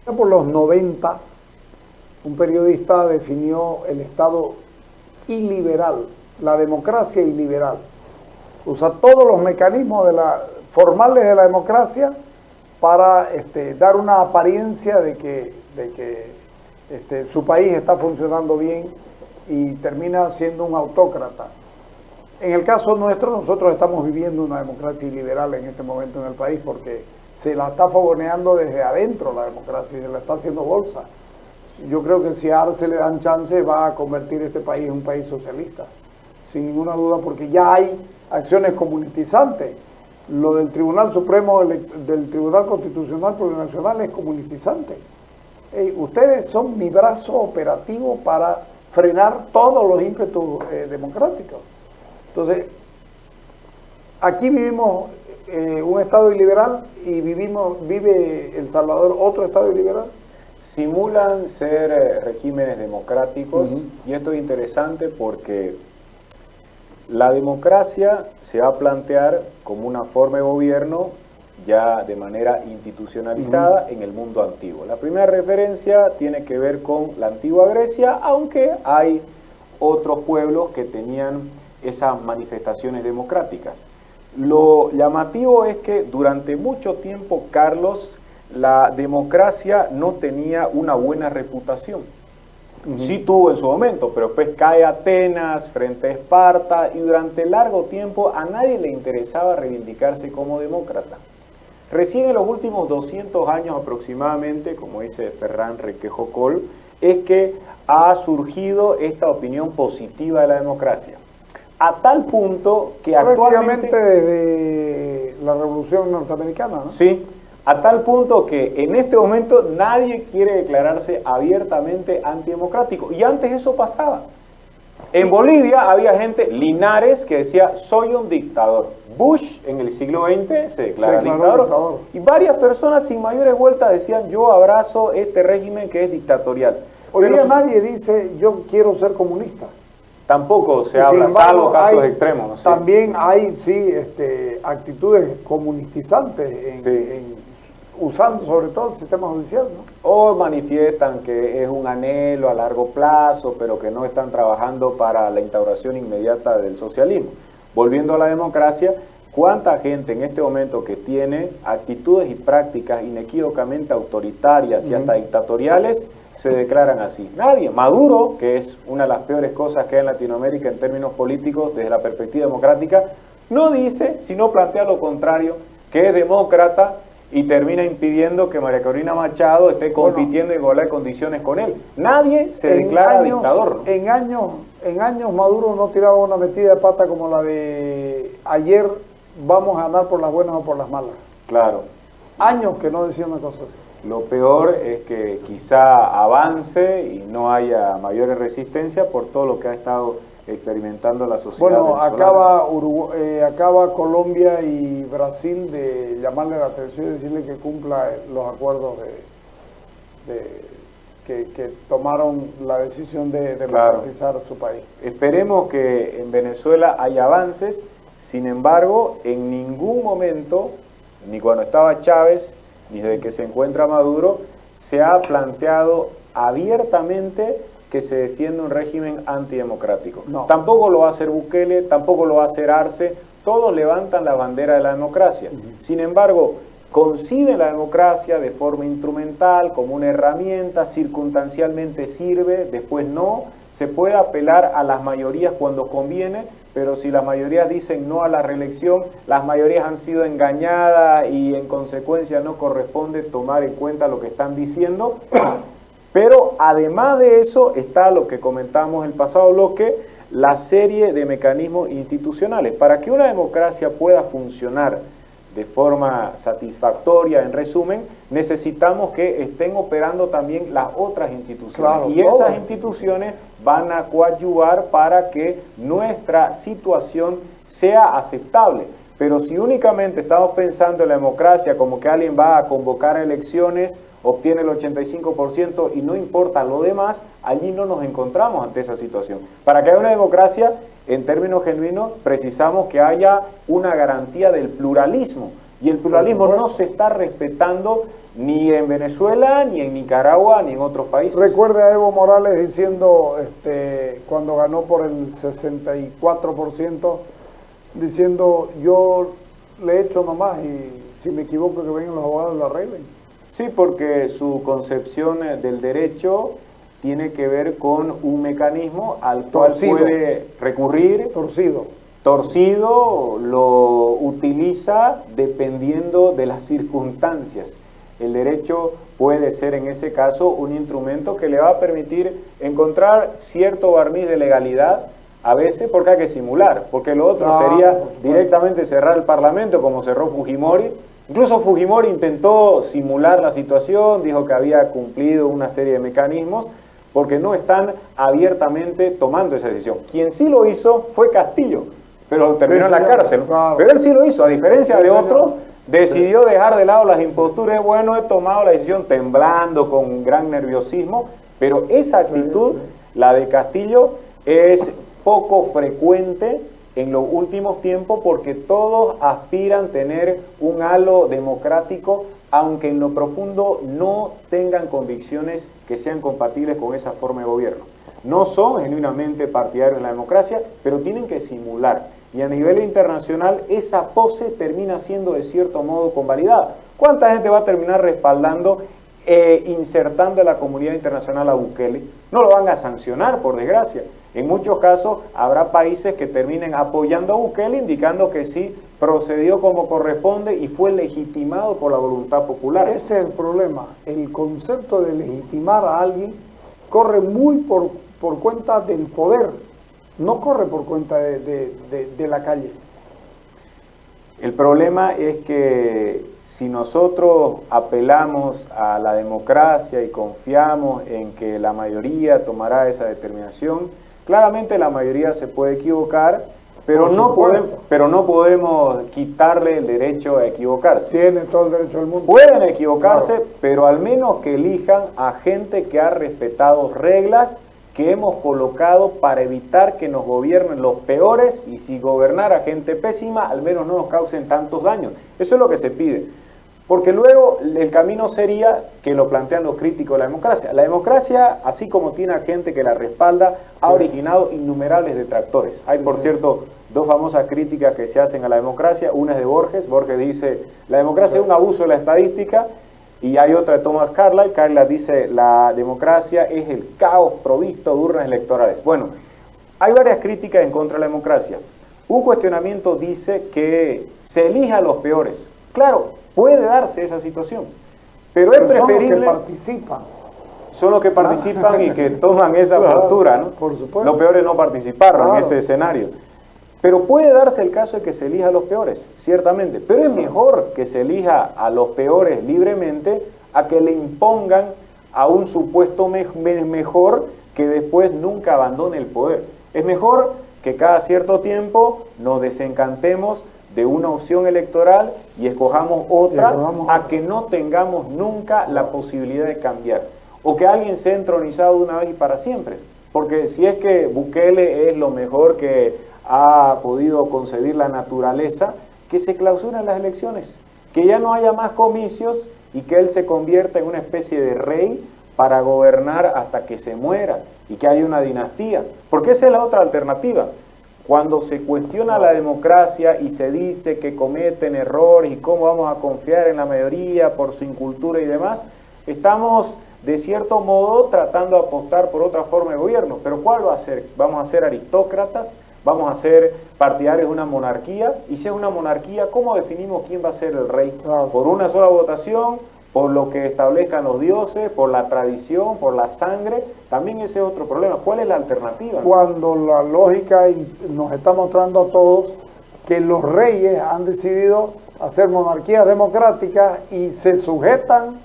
Por los 90, un periodista definió el Estado iliberal, la democracia iliberal. Usa todos los mecanismos formales de la democracia para dar una apariencia de que su país está funcionando bien y termina siendo un autócrata. En el caso nuestro, nosotros estamos viviendo una democracia iliberal en este momento en el país porque se la está fogoneando desde adentro la democracia y se la está haciendo bolsa. Yo creo que si a Arce le dan chance va a convertir este país en un país socialista, sin ninguna duda, porque ya hay acciones comunitizantes. Lo del Tribunal Supremo, del Tribunal Constitucional Plurinacional es comunitizante. Ustedes son mi brazo operativo para frenar todos los ímpetus democráticos. Entonces, aquí vivimos un Estado iliberal y vive El Salvador otro Estado iliberal. Simulan ser regímenes democráticos, y esto es interesante porque la democracia se va a plantear como una forma de gobierno ya de manera institucionalizada en el mundo antiguo. La primera referencia tiene que ver con la antigua Grecia, aunque hay otros pueblos que tenían esas manifestaciones democráticas. Lo llamativo es que durante mucho tiempo, Carlos, la democracia no tenía una buena reputación. Sí tuvo en su momento, pero después cae Atenas frente a Esparta y durante largo tiempo a nadie le interesaba reivindicarse como demócrata. Recién en los últimos 200 años aproximadamente, como dice Ferran Requejo Coll, es que ha surgido esta opinión positiva de la democracia. A tal punto que actualmente... Prácticamente desde la Revolución Norteamericana, ¿no? Sí, a tal punto que en este momento nadie quiere declararse abiertamente antidemocrático. Y antes eso pasaba. En Bolivia había gente, Linares, que decía, soy un dictador. Bush en el siglo XX se declara dictador. Y varias personas sin mayores vueltas decían, yo abrazo este régimen que es dictatorial. Hoy día nadie dice, yo quiero ser comunista. Tampoco se habla, salvo casos extremos. No sé. También hay, sí, actitudes comunistizantes usando sobre todo el sistema judicial, ¿no? O manifiestan que es un anhelo a largo plazo, pero que no están trabajando para la instauración inmediata del socialismo. Volviendo a la democracia, ¿cuánta gente en este momento que tiene actitudes y prácticas inequívocamente autoritarias y hasta dictatoriales se declaran así? Nadie. Maduro, que es una de las peores cosas que hay en Latinoamérica en términos políticos desde la perspectiva democrática, no dice, sino plantea lo contrario, que es demócrata y termina impidiendo que María Corina Machado esté compitiendo en igualdad de condiciones con él. Nadie se declara dictador, ¿no? En años Maduro no tiraba una metida de pata como la de ayer, vamos a ganar por las buenas o por las malas. Claro. Años que no decía una cosa así. Lo peor es que quizá avance y no haya mayores resistencias por todo lo que ha estado experimentando la sociedad venezolana. Acaba Colombia y Brasil de llamarle la atención y decirle que cumpla los acuerdos que tomaron la decisión de democratizar su país. Esperemos que en Venezuela haya avances, sin embargo, en ningún momento, ni cuando estaba Chávez, ni desde que se encuentra Maduro, se ha planteado abiertamente que se defiende un régimen antidemocrático. No. Tampoco lo va a hacer Bukele, tampoco lo va a hacer Arce, todos levantan la bandera de la democracia. Sin embargo, conciben la democracia de forma instrumental, como una herramienta, circunstancialmente sirve, después no, se puede apelar a las mayorías cuando conviene, pero si las mayorías dicen no a la reelección, las mayorías han sido engañadas y en consecuencia no corresponde tomar en cuenta lo que están diciendo. Pero además de eso está lo que comentamos en el pasado bloque, la serie de mecanismos institucionales. Para que una democracia pueda funcionar de forma satisfactoria, en resumen, necesitamos que estén operando también las otras instituciones. Claro, y esas instituciones van a coadyuvar para que nuestra situación sea aceptable. Pero si únicamente estamos pensando en la democracia como que alguien va a convocar elecciones, obtiene el 85% y no importa lo demás, allí no nos encontramos ante esa situación. Para que haya una democracia, en términos genuinos, precisamos que haya una garantía del pluralismo. Y el pluralismo no se está respetando ni en Venezuela, ni en Nicaragua, ni en otros países. Recuerde a Evo Morales diciendo, cuando ganó por el 64%, diciendo, yo le he hecho nomás y si me equivoco que vengan los abogados y lo arreglen. Sí, porque su concepción del derecho tiene que ver con un mecanismo al cual puede recurrir. Torcido, lo utiliza dependiendo de las circunstancias. El derecho puede ser en ese caso un instrumento que le va a permitir encontrar cierto barniz de legalidad, a veces porque hay que simular, porque lo otro sería directamente cerrar el Parlamento como cerró Fujimori. Incluso Fujimori intentó simular la situación, dijo que había cumplido una serie de mecanismos, porque no están abiertamente tomando esa decisión. Quien sí lo hizo fue Castillo, pero terminó en la cárcel. Claro. Pero él sí lo hizo, a diferencia de otros, decidió dejar de lado las imposturas. Bueno, he tomado la decisión temblando, con gran nerviosismo, pero esa actitud, la de Castillo, es poco frecuente en los últimos tiempos porque todos aspiran a tener un halo democrático, aunque en lo profundo no tengan convicciones que sean compatibles con esa forma de gobierno. No son genuinamente partidarios de la democracia, pero tienen que simular. Y a nivel internacional esa pose termina siendo de cierto modo convalidada. ¿Cuánta gente va a terminar respaldando, insertando a la comunidad internacional a Bukele? No lo van a sancionar, por desgracia. En muchos casos habrá países que terminen apoyando a Bukele, indicando que sí procedió como corresponde y fue legitimado por la voluntad popular. Ese es el problema. El concepto de legitimar a alguien corre muy por cuenta del poder, no corre por cuenta de la calle. El problema es que si nosotros apelamos a la democracia y confiamos en que la mayoría tomará esa determinación, claramente la mayoría se puede equivocar, pero no podemos quitarle el derecho a equivocarse. Tiene todo el derecho del mundo. Pueden equivocarse, claro, pero al menos que elijan a gente que ha respetado reglas que hemos colocado para evitar que nos gobiernen los peores, y si gobernara gente pésima, al menos no nos causen tantos daños. Eso es lo que se pide. Porque luego el camino sería que lo plantean los críticos de la democracia. La democracia, así como tiene a gente que la respalda, ha originado innumerables detractores. Hay, por cierto, dos famosas críticas que se hacen a la democracia. Una es de Borges. Borges dice, la democracia es un abuso de la estadística. Y hay otra de Thomas Carlyle. Carlyle dice, la democracia es el caos provisto de urnas electorales. Bueno, hay varias críticas en contra de la democracia. Un cuestionamiento dice que se elija a los peores. Claro, puede darse esa situación, pero es preferible... Son los que participan. Son los que participan y que toman esa postura, ¿no? Por supuesto. Los peores no participaron en ese escenario. Pero puede darse el caso de que se elija a los peores, ciertamente. Pero es mejor que se elija a los peores libremente a que le impongan a un supuesto mejor que después nunca abandone el poder. Es mejor que cada cierto tiempo nos desencantemos de una opción electoral y escojamos otra a que no tengamos nunca la posibilidad de cambiar. O que alguien sea entronizado de una vez y para siempre. Porque si es que Bukele es lo mejor que ha podido concebir la naturaleza, que se clausuren las elecciones, que ya no haya más comicios y que él se convierta en una especie de rey para gobernar hasta que se muera y que haya una dinastía. Porque esa es la otra alternativa. Cuando se cuestiona la democracia y se dice que cometen errores y cómo vamos a confiar en la mayoría por su incultura y demás, estamos de cierto modo tratando de apostar por otra forma de gobierno. ¿Pero cuál va a ser? ¿Vamos a ser aristócratas? ¿Vamos a ser partidarios de una monarquía? Y si es una monarquía, ¿cómo definimos quién va a ser el rey? Claro. ¿Por una sola votación? ¿Por lo que establezcan los dioses? ¿Por la tradición? ¿Por la sangre? También ese es otro problema. ¿Cuál es la alternativa? Cuando la lógica nos está mostrando a todos que los reyes han decidido hacer monarquías democráticas y se sujetan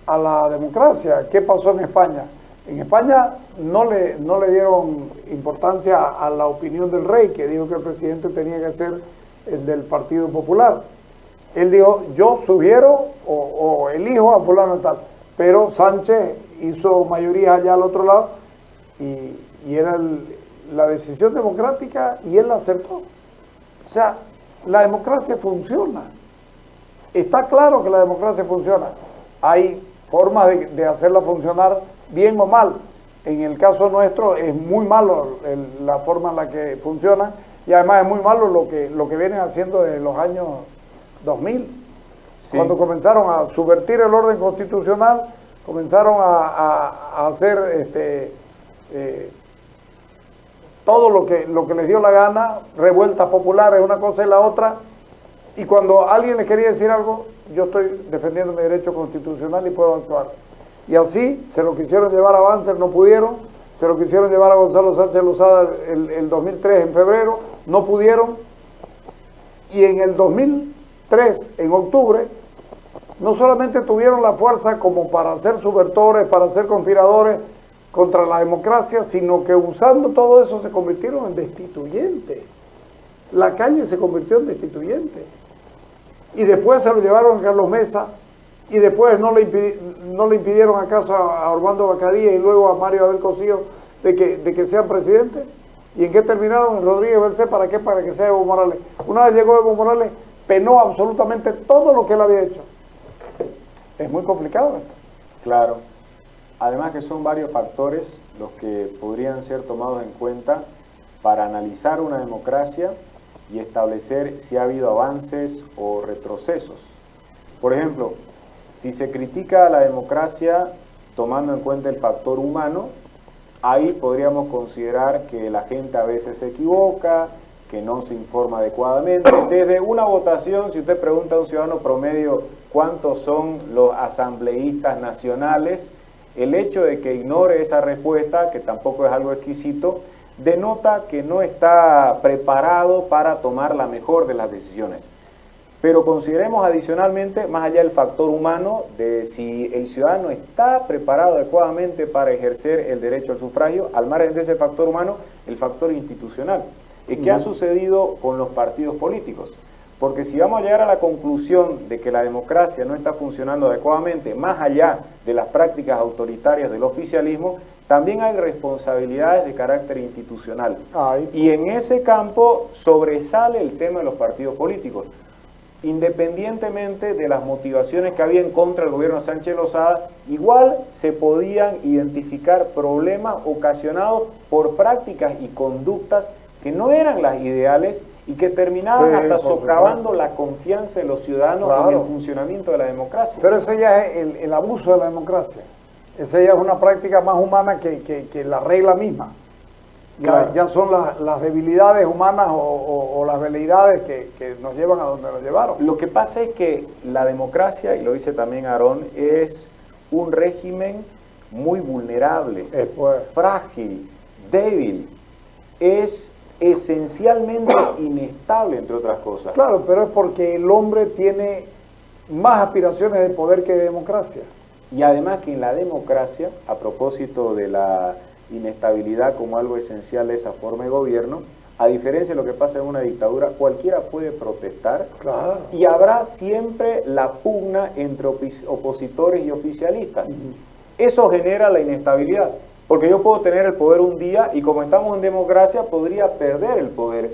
a la democracia. ¿Qué pasó en España? En España no le dieron importancia a la opinión del rey, que dijo que el presidente tenía que ser el del Partido Popular. Él dijo, yo sugiero o elijo a fulano y tal, pero Sánchez hizo mayoría allá al otro lado y era la decisión democrática y él la aceptó. O sea, la democracia funciona. Está claro que la democracia funciona. Hay formas de hacerla funcionar bien o mal. En el caso nuestro es muy malo la forma en la que funciona y además es muy malo lo que vienen haciendo desde los años 2000, sí. Cuando comenzaron a subvertir el orden constitucional, comenzaron a hacer todo lo que les dio la gana, revueltas populares, una cosa y la otra, y cuando alguien les quería decir algo, yo estoy defendiendo mi derecho constitucional y puedo actuar. Y así se lo quisieron llevar a Banzer, no pudieron, se lo quisieron llevar a Gonzalo Sánchez Lozada el 2003 en febrero, no pudieron, y en el 2003, en octubre, no solamente tuvieron la fuerza como para ser subvertores, para ser conspiradores contra la democracia, sino que usando todo eso se convirtieron en destituyentes. La calle se convirtió en destituyente. Y después se lo llevaron a Carlos Mesa, y después no le impidieron acaso a Armando Bacadía y luego a Mario Abel Cosío de que sean presidentes. ¿Y en qué terminaron? En Rodríguez Belcé, ¿para qué? Para que sea Evo Morales. Una vez llegó Evo Morales, penó absolutamente todo lo que él había hecho. Es muy complicado esto. Claro. Además que son varios factores los que podrían ser tomados en cuenta para analizar una democracia y establecer si ha habido avances o retrocesos. Por ejemplo, si se critica a la democracia tomando en cuenta el factor humano, ahí podríamos considerar que la gente a veces se equivoca, que no se informa adecuadamente. Desde una votación, si usted pregunta a un ciudadano promedio cuántos son los asambleístas nacionales, el hecho de que ignore esa respuesta, que tampoco es algo exquisito, denota que no está preparado para tomar la mejor de las decisiones. Pero consideremos adicionalmente, más allá del factor humano, de si el ciudadano está preparado adecuadamente para ejercer el derecho al sufragio, al margen de ese factor humano, el factor institucional. ¿Qué ha sucedido con los partidos políticos? Porque si vamos a llegar a la conclusión de que la democracia no está funcionando adecuadamente, más allá de las prácticas autoritarias del oficialismo, también hay responsabilidades de carácter institucional. Y en ese campo sobresale el tema de los partidos políticos. Independientemente de las motivaciones que había en contra del gobierno de Sánchez Lozada, igual se podían identificar problemas ocasionados por prácticas y conductas que no eran las ideales y que terminaban hasta socavando la confianza de los ciudadanos en el funcionamiento de la democracia. Pero ese ya es el abuso de la democracia. Esa ya es una práctica más humana que la regla misma. Ya son las debilidades humanas o las veleidades que nos llevan a donde nos llevaron. Lo que pasa es que la democracia, y lo dice también Aarón, es un régimen muy vulnerable, frágil, débil, es esencialmente inestable, entre otras cosas. Claro, pero es porque el hombre tiene más aspiraciones de poder que de democracia. Y además que en la democracia, a propósito de la inestabilidad como algo esencial de esa forma de gobierno, a diferencia de lo que pasa en una dictadura, cualquiera puede protestar, y habrá siempre la pugna entre opositores y oficialistas. Eso genera la inestabilidad, porque yo puedo tener el poder un día y como estamos en democracia podría perder el poder.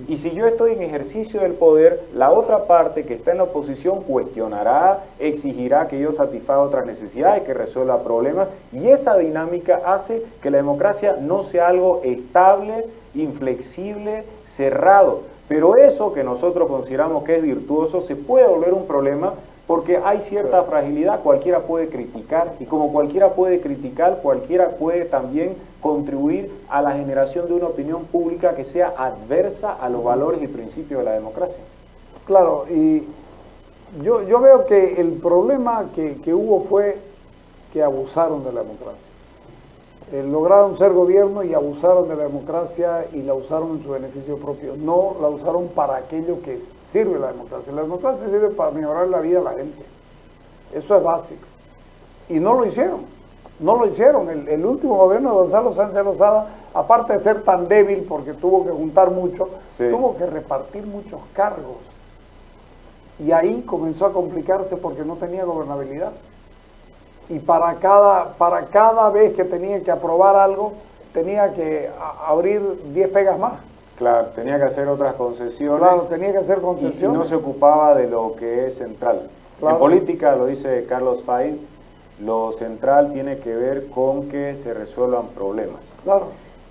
Y si yo estoy en ejercicio del poder, la otra parte que está en la oposición cuestionará, exigirá que yo satisfaga otras necesidades, que resuelva problemas, y esa dinámica hace que la democracia no sea algo estable, inflexible, cerrado. Pero eso que nosotros consideramos que es virtuoso se puede volver un problema porque hay cierta fragilidad, cualquiera puede criticar, y como cualquiera puede criticar, cualquiera puede también contribuir a la generación de una opinión pública que sea adversa a los valores y principios de la democracia. Claro, y yo veo que el problema que hubo fue que abusaron de la democracia. Lograron ser gobierno y abusaron de la democracia y la usaron en su beneficio propio. No la usaron para aquello que sirve la democracia. La democracia sirve para mejorar la vida de la gente. Eso es básico. Y no lo hicieron. No lo hicieron. El último gobierno de Gonzalo Sánchez Lozada, aparte de ser tan débil porque tuvo que juntar mucho, tuvo que repartir muchos cargos. Y ahí comenzó a complicarse porque no tenía gobernabilidad. Y para cada vez que tenía que aprobar algo, tenía que abrir 10 pegas más. Claro, tenía que hacer otras concesiones. Claro, tenía que hacer y concesiones. no se ocupaba de lo que es central. Claro. En política, lo dice Carlos Fay, lo central tiene que ver con que se resuelvan problemas. Claro.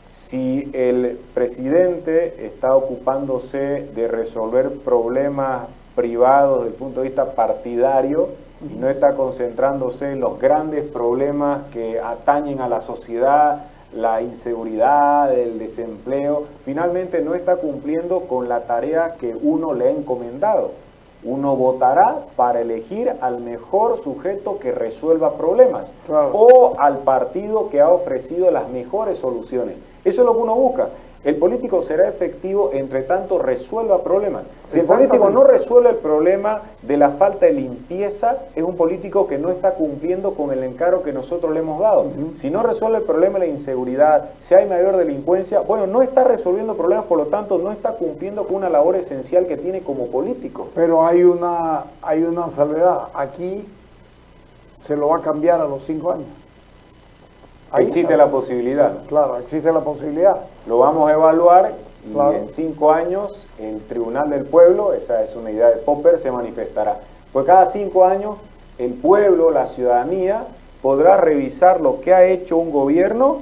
Si el presidente está ocupándose de resolver problemas privados desde el punto de vista partidario y no está concentrándose en los grandes problemas que atañen a la sociedad, la inseguridad, el desempleo, finalmente no está cumpliendo con la tarea que uno le ha encomendado. Uno votará para elegir al mejor sujeto que resuelva problemas, claro, o al partido que ha ofrecido las mejores soluciones. Eso es lo que uno busca. El político será efectivo entre tanto resuelva problemas. Si el político no resuelve el problema de la falta de limpieza, es un político que no está cumpliendo con el encargo que nosotros le hemos dado. Si no resuelve el problema de la inseguridad, si hay mayor delincuencia, bueno, no está resolviendo problemas, por lo tanto no está cumpliendo con una labor esencial que tiene como político. Pero hay una salvedad. Aquí se lo va a cambiar a los 5 años. Ahí existe la posibilidad. Claro, existe la posibilidad. Lo vamos a evaluar y claro, en 5 años el Tribunal del Pueblo, esa es una idea de Popper, se manifestará. Pues cada 5 años el pueblo, la ciudadanía, podrá revisar lo que ha hecho un gobierno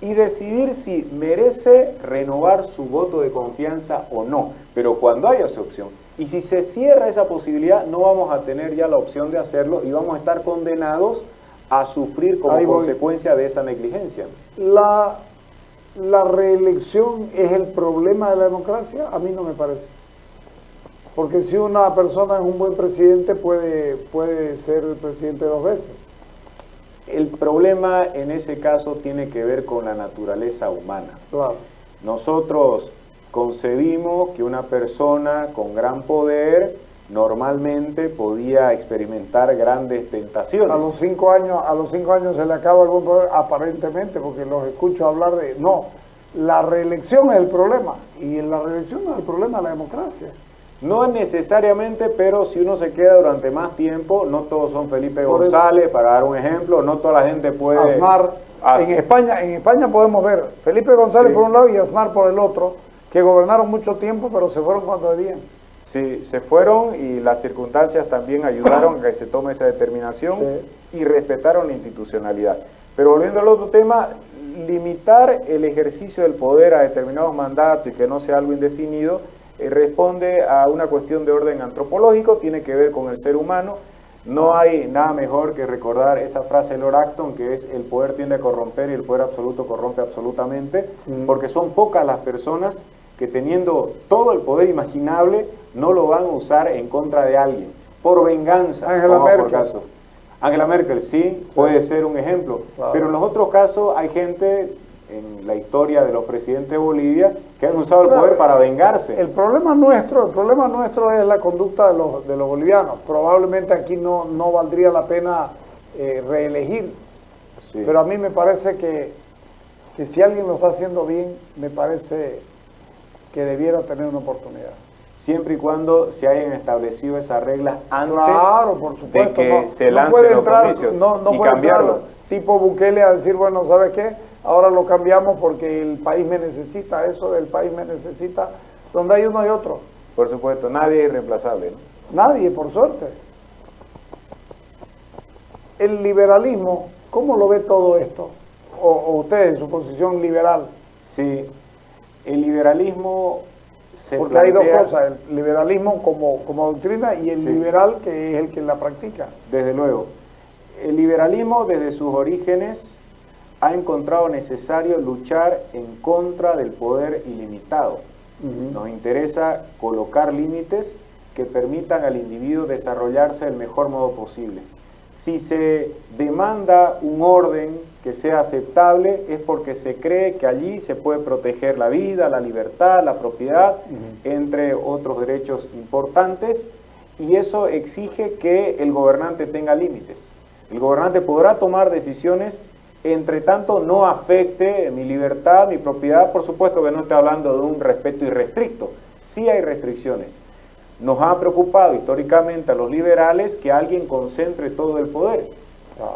y decidir si merece renovar su voto de confianza o no. Pero cuando haya esa opción, y si se cierra esa posibilidad, no vamos a tener ya la opción de hacerlo y vamos a estar condenados a sufrir como consecuencia de esa negligencia. ¿La reelección es el problema de la democracia? A mí no me parece. Porque si una persona es un buen presidente, puede ser presidente 2 veces. El problema en ese caso tiene que ver con la naturaleza humana. Claro. Nosotros concebimos que una persona con gran poder normalmente podía experimentar grandes tentaciones. A los 5 años se le acaba algún poder, aparentemente, porque los escucho hablar de... No, la reelección es el problema, y la reelección no es el problema de la democracia. No necesariamente, pero si uno se queda durante más tiempo, no todos son Felipe González, para dar un ejemplo, no toda la gente puede... Aznar, en España podemos ver Felipe González por un lado y Aznar por el otro, que gobernaron mucho tiempo, pero se fueron cuando debían. Sí, se fueron y las circunstancias también ayudaron a que se tome esa determinación y respetaron la institucionalidad. Pero volviendo al otro tema, limitar el ejercicio del poder a determinados mandatos y que no sea algo indefinido, responde a una cuestión de orden antropológico, tiene que ver con el ser humano. No hay nada mejor que recordar esa frase de Lord Acton, que es: el poder tiende a corromper y el poder absoluto corrompe absolutamente, porque son pocas las personas que, teniendo todo el poder imaginable, no lo van a usar en contra de alguien, por venganza. Angela Merkel. Por caso. Angela Merkel, sí, puede ser un ejemplo, claro, pero en los otros casos hay gente en la historia de los presidentes de Bolivia que han usado el poder para vengarse. El problema nuestro es la conducta de los bolivianos. Probablemente aquí no valdría la pena reelegir, pero a mí me parece que si alguien lo está haciendo bien, me parece que debiera tener una oportunidad. Siempre y cuando se hayan establecido esas reglas antes, claro, por supuesto, de que se lancen puede los comicios y cambiarlo. Tipo Bukele a decir, bueno, ¿sabes qué? Ahora lo cambiamos porque el país me necesita, eso del país me necesita, donde hay uno y otro. Por supuesto, nadie es irreemplazable, ¿no? Nadie, por suerte. El liberalismo, ¿cómo lo ve todo esto? O usted en su posición liberal. Sí, el liberalismo se porque plantea, hay dos cosas, el liberalismo como doctrina y el liberal, que es el que la practica. Desde luego. El liberalismo desde sus orígenes ha encontrado necesario luchar en contra del poder ilimitado. Nos interesa colocar límites que permitan al individuo desarrollarse del mejor modo posible. Si se demanda un orden que sea aceptable, es porque se cree que allí se puede proteger la vida, la libertad, la propiedad, entre otros derechos importantes, y eso exige que el gobernante tenga límites. El gobernante podrá tomar decisiones, entre tanto no afecte mi libertad, mi propiedad. Por supuesto que no estoy hablando de un respeto irrestricto, sí hay restricciones. Nos ha preocupado históricamente a los liberales que alguien concentre todo el poder.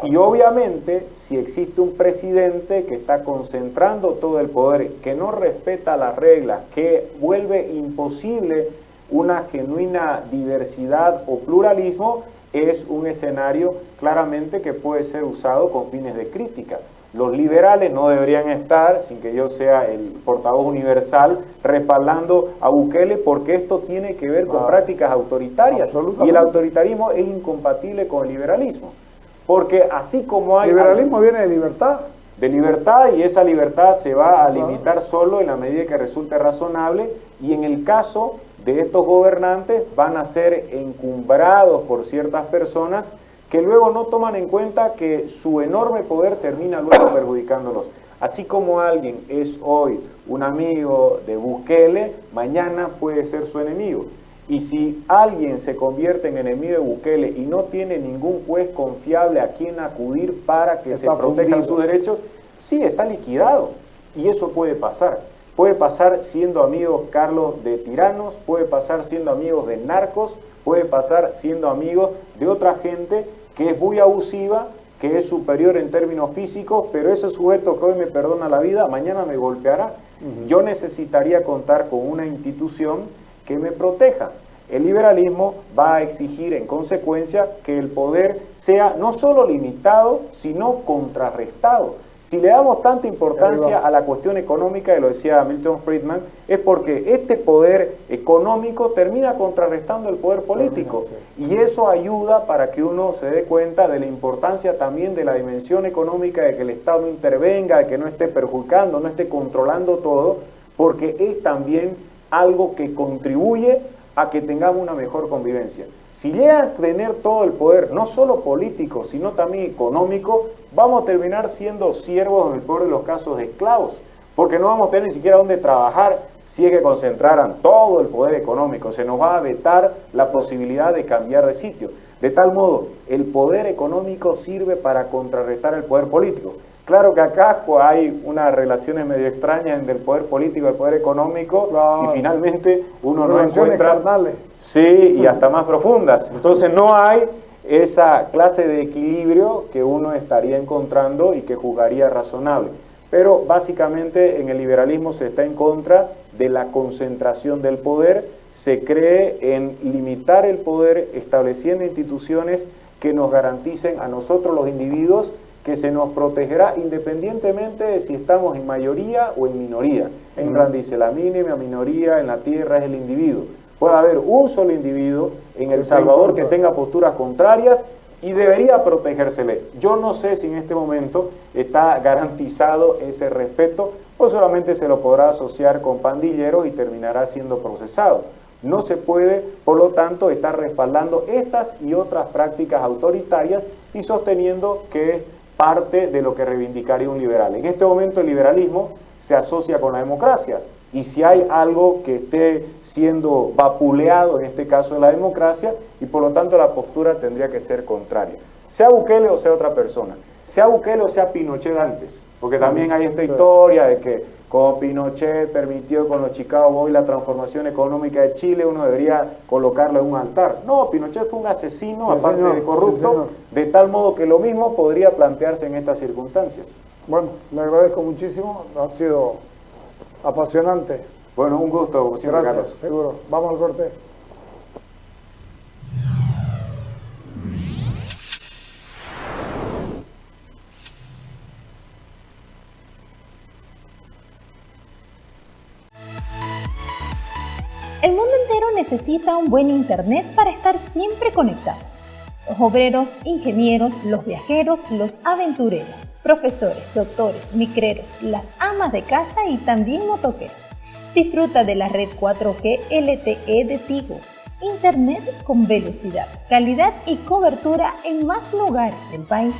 Y obviamente, si existe un presidente que está concentrando todo el poder, que no respeta las reglas, que vuelve imposible una genuina diversidad o pluralismo, es un escenario claramente que puede ser usado con fines de crítica. Los liberales no deberían estar, sin que yo sea el portavoz universal, respaldando a Bukele, porque esto tiene que ver con prácticas autoritarias. Y el autoritarismo es incompatible con el liberalismo. Porque así como hay... Liberalismo viene de libertad. De libertad, y esa libertad se va a limitar solo en la medida que resulte razonable, y en el caso de estos gobernantes van a ser encumbrados por ciertas personas que luego no toman en cuenta que su enorme poder termina luego perjudicándolos. Así como alguien es hoy un amigo de Bukele, mañana puede ser su enemigo. Y si alguien se convierte en enemigo de Bukele y no tiene ningún juez confiable a quien acudir para que se protejan sus derechos, sí, está liquidado. Y eso puede pasar. Puede pasar siendo amigos, Carlos, de tiranos, puede pasar siendo amigos de narcos, puede pasar siendo amigos de otra gente que es muy abusiva, que es superior en términos físicos, pero ese sujeto que hoy me perdona la vida, mañana me golpeará. Yo necesitaría contar con una institución que me proteja. El liberalismo va a exigir en consecuencia que el poder sea no solo limitado, sino contrarrestado. Si le damos tanta importancia a la cuestión económica, y lo decía Milton Friedman, es porque este poder económico termina contrarrestando el poder político. Y eso ayuda para que uno se dé cuenta de la importancia también de la dimensión económica, de que el Estado no intervenga, de que no esté perjudicando, no esté controlando todo, porque es también algo que contribuye a que tengamos una mejor convivencia. Si llega a tener todo el poder, no solo político, sino también económico, vamos a terminar siendo siervos, en el peor de los casos, esclavos, porque no vamos a tener ni siquiera dónde trabajar si es que concentraran todo el poder económico. Se nos va a vetar la posibilidad de cambiar de sitio. De tal modo, el poder económico sirve para contrarrestar el poder político. Claro que acá hay unas relaciones medio extrañas entre el poder político y el poder económico, y finalmente uno no encuentra... carnales. Sí, y hasta más profundas. Entonces no hay esa clase de equilibrio que uno estaría encontrando y que juzgaría razonable. Pero básicamente en el liberalismo se está en contra de la concentración del poder, se cree en limitar el poder estableciendo instituciones que nos garanticen a nosotros los individuos que se nos protegerá independientemente de si estamos en mayoría o en minoría. Engram dice, la mínima minoría en la tierra es el individuo. Puede haber un solo individuo en El Salvador que tenga posturas contrarias y debería protegérsele. Yo no sé si en este momento está garantizado ese respeto o solamente se lo podrá asociar con pandilleros y terminará siendo procesado. No se puede, por lo tanto, estar respaldando estas y otras prácticas autoritarias y sosteniendo que es parte de lo que reivindicaría un liberal. En este momento el liberalismo se asocia con la democracia, y si hay algo que esté siendo vapuleado, en este caso de la democracia, y por lo tanto la postura tendría que ser contraria. Sea Bukele o sea otra persona, sea Bukele o sea Pinochet antes, porque también hay esta historia de que como Pinochet permitió con los Chicago Boys la transformación económica de Chile, uno debería colocarlo en un altar. No, Pinochet fue un asesino, aparte de corrupto, de tal modo que lo mismo podría plantearse en estas circunstancias. Bueno, le agradezco muchísimo, ha sido apasionante. Bueno, un gusto, como siempre, Gracias, Carlos. seguro. Vamos al corte. El mundo entero necesita un buen internet para estar siempre conectados. Los obreros, ingenieros, los viajeros, los aventureros, profesores, doctores, micreros, las amas de casa y también motoqueros. Disfruta de la red 4G LTE de Tigo. Internet con velocidad, calidad y cobertura en más lugares del país.